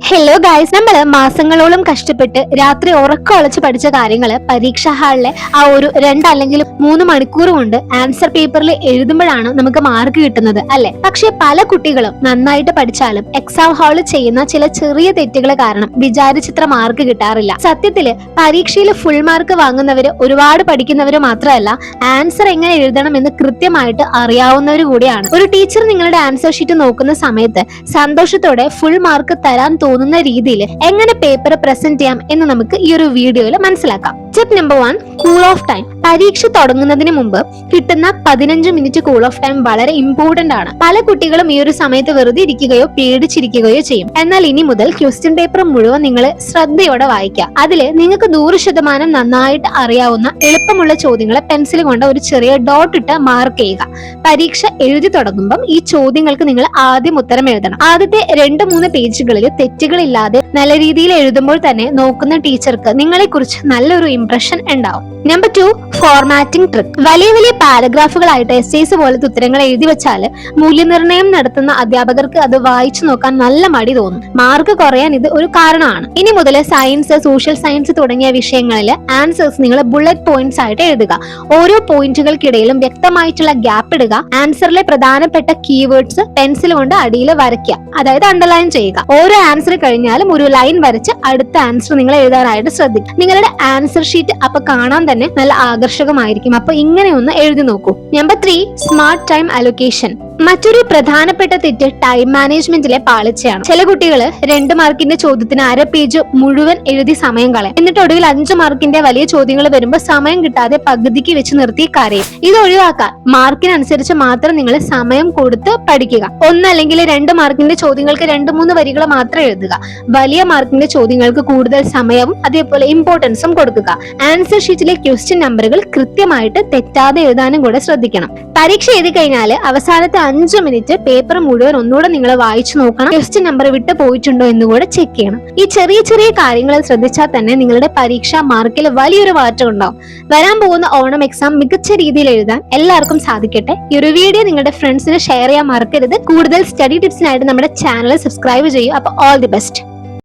Hello guys, നമ്മള് മാസങ്ങളോളം കഷ്ടപ്പെട്ട് രാത്രി ഉറക്കമൊളച്ച് പഠിച്ച കാര്യങ്ങള് പരീക്ഷാ ഹാളിലെ ആ ഒരു 2 അല്ലെങ്കിൽ 3 മണിക്കൂർ കൊണ്ട് ആൻസർ പേപ്പറിൽ എഴുതുമ്പോഴാണ് നമുക്ക് മാർക്ക് കിട്ടുന്നത് അല്ലെ. പക്ഷെ പല കുട്ടികളും നന്നായിട്ട് പഠിച്ചാലും എക്സാം ഹാളിൽ ചെയ്യുന്ന ചില ചെറിയ തെറ്റുകൾ കാരണം വിചാരിച്ചിത്ര മാർക്ക് കിട്ടാറില്ല. സത്യത്തില് പരീക്ഷയിൽ ഫുൾ മാർക്ക് വാങ്ങുന്നവര് ഒരുപാട് പഠിക്കുന്നവര് മാത്രമല്ല, ആൻസർ എങ്ങനെ എഴുതണം എന്ന് കൃത്യമായിട്ട് അറിയാവുന്നവര് കൂടിയാണ്. ഒരു ടീച്ചർ നിങ്ങളുടെ ആൻസർ ഷീറ്റ് നോക്കുന്ന സമയത്ത് സന്തോഷത്തോടെ ഫുൾ മാർക്ക് തരാൻ തോന്നുന്ന രീതിയിൽ എങ്ങനെ പേപ്പർ പ്രസന്റ് ചെയ്യാം എന്ന് നമുക്ക് ഈ ഒരു വീഡിയോയിൽ മനസ്സിലാക്കാം. Tip number 1, cool off time. പരീക്ഷ തുടങ്ങുന്നതിന് മുമ്പ് കിട്ടുന്ന 15 മിനിറ്റ് കൂൾ ഓഫ് ടൈം വളരെ ഇമ്പോർട്ടന്റ് ആണ്. പല കുട്ടികളും ഈ ഒരു സമയത്ത് വെറുതെ ഇരിക്കുകയോ പേടിച്ചിരിക്കുകയോ ചെയ്യും. എന്നാൽ ഇനി മുതൽ ക്വസ്റ്റ്യൻ പേപ്പർ മുഴുവൻ നിങ്ങൾ ശ്രദ്ധയോടെ വായിക്കുക. അതിൽ നിങ്ങൾക്ക് 100% നന്നായിട്ട് അറിയാവുന്ന എളുപ്പമുള്ള ചോദ്യങ്ങളെ പെൻസിൽ കൊണ്ട് ഒരു ചെറിയ ഡോട്ട് ഇട്ട് മാർക്ക് ചെയ്യുക. പരീക്ഷ എഴുതി തുടങ്ങുമ്പം ഈ ചോദ്യങ്ങൾക്ക് നിങ്ങൾ ആദ്യം ഉത്തരം എഴുതണം. ആദ്യത്തെ 2-3 പേജുകളിൽ തെറ്റുകളില്ലാതെ നല്ല രീതിയിൽ എഴുതുമ്പോൾ തന്നെ നോക്കുന്ന ടീച്ചർക്ക് നിങ്ങളെ കുറിച്ച് നല്ലൊരു ഇംപ്രഷൻ ഉണ്ടാവും. Number 2, formatting trick. വലിയ വലിയ പാരഗ്രാഫുകളായിട്ട് എസ്സേസ് പോലത്തെ ഉത്തരങ്ങൾ എഴുതി വെച്ചാൽ മൂല്യനിർണ്ണയം നടത്തുന്ന അധ്യാപകർക്ക് അത് വായിച്ചു നോക്കാൻ നല്ല മടി തോന്നും. മാർക്ക് കുറയാൻ ഇത് ഒരു കാരണമാണ്. ഇനി മുതൽ സയൻസ്, സോഷ്യൽ സയൻസ് തുടങ്ങിയ വിഷയങ്ങളിൽ ആൻസേഴ്സ് നിങ്ങൾ ബുള്ളറ്റ് പോയിന്റ്സ് ആയിട്ട് എഴുതുക. ഓരോ പോയിന്റുകൾക്കിടയിലും വ്യക്തമായിട്ടുള്ള ഗ്യാപ്പ് ഇടുക. ആൻസറിലെ പ്രധാനപ്പെട്ട കീവേഡ്സ് പെൻസിൽ കൊണ്ട് അടിയിൽ വരയ്ക്കുക, അതായത് അണ്ടർലൈൻ ചെയ്യുക. ഓരോ ആൻസർ കഴിഞ്ഞാലും ഒരു ലൈൻ വരച്ച് അടുത്ത ആൻസർ നിങ്ങൾ എഴുതാനായിട്ട് ശ്രദ്ധിക്കുക. നിങ്ങളുടെ ആൻസർ ഷീറ്റ് അപ്പൊ കാണാൻ തന്നെ നല്ല ആകർഷകമായിരിക്കും. അപ്പൊ ഇങ്ങനെ ഒന്ന് എഴുതി നോക്കൂ. Number 3, smart time allocation. മറ്റൊരു പ്രധാനപ്പെട്ട തെറ്റ് ടൈം മാനേജ്മെന്റിലെ പാളിച്ചയാണ്. ചില കുട്ടികൾ 2 മാർക്കിന്റെ ചോദ്യത്തിന് അര പേജ് മുഴുവൻ എഴുതി സമയം കളയും. എന്നിട്ട് ഒടുവിൽ 5 മാർക്കിന്റെ വലിയ ചോദ്യങ്ങൾ വരുമ്പോൾ സമയം കിട്ടാതെ പകുതിക്ക് വെച്ച് നിർത്തി കരയും. ഇത് ഒഴിവാക്കാൻ മാർക്കിനനുസരിച്ച് മാത്രം നിങ്ങൾ സമയം കൊടുത്ത് പഠിക്കുക. 1 അല്ലെങ്കിൽ 2 മാർക്കിന്റെ ചോദ്യങ്ങൾക്ക് 2-3 വരികൾ മാത്രം എഴുതുക. വലിയ മാർക്കിന്റെ ചോദ്യങ്ങൾക്ക് കൂടുതൽ സമയവും അതേപോലെ ഇമ്പോർട്ടൻസും കൊടുക്കുക. ആൻസർ ഷീറ്റിലെ ക്വസ്റ്റ്യൻ നമ്പറുകൾ കൃത്യമായിട്ട് തെറ്റാതെ എഴുതാനും കൂടെ ശ്രദ്ധിക്കണം. പരീക്ഷ എഴുതി കഴിഞ്ഞാൽ അവസാനത്തെ 5 മിനിറ്റ് പേപ്പർ മുഴുവൻ ഒന്നുകൂടെ നിങ്ങൾ വായിച്ചു നോക്കണം. ക്വസ്റ്റ്യൻ നമ്പർ വിട്ടു പോയിട്ടുണ്ടോ എന്നുകൂടെ ചെക്ക് ചെയ്യണം. ഈ ചെറിയ ചെറിയ കാര്യങ്ങൾ ശ്രദ്ധിച്ചാൽ തന്നെ നിങ്ങളുടെ പരീക്ഷാ മാർക്കിൽ വലിയൊരു മാറ്റം ഉണ്ടാവും. വരാൻ പോകുന്ന ഓണം എക്സാം മികച്ച രീതിയിൽ എഴുതാൻ എല്ലാവർക്കും സാധിക്കട്ടെ. ഈ ഒരു വീഡിയോ നിങ്ങളുടെ ഫ്രണ്ട്സിന് ഷെയർ ചെയ്യാൻ മറക്കരുത്. കൂടുതൽ സ്റ്റഡി ടിപ്സിനായിട്ട് നമ്മുടെ ചാനൽ സബ്സ്ക്രൈബ് ചെയ്യൂ. അപ്പോൾ ഓൾ ദി ബെസ്റ്റ്.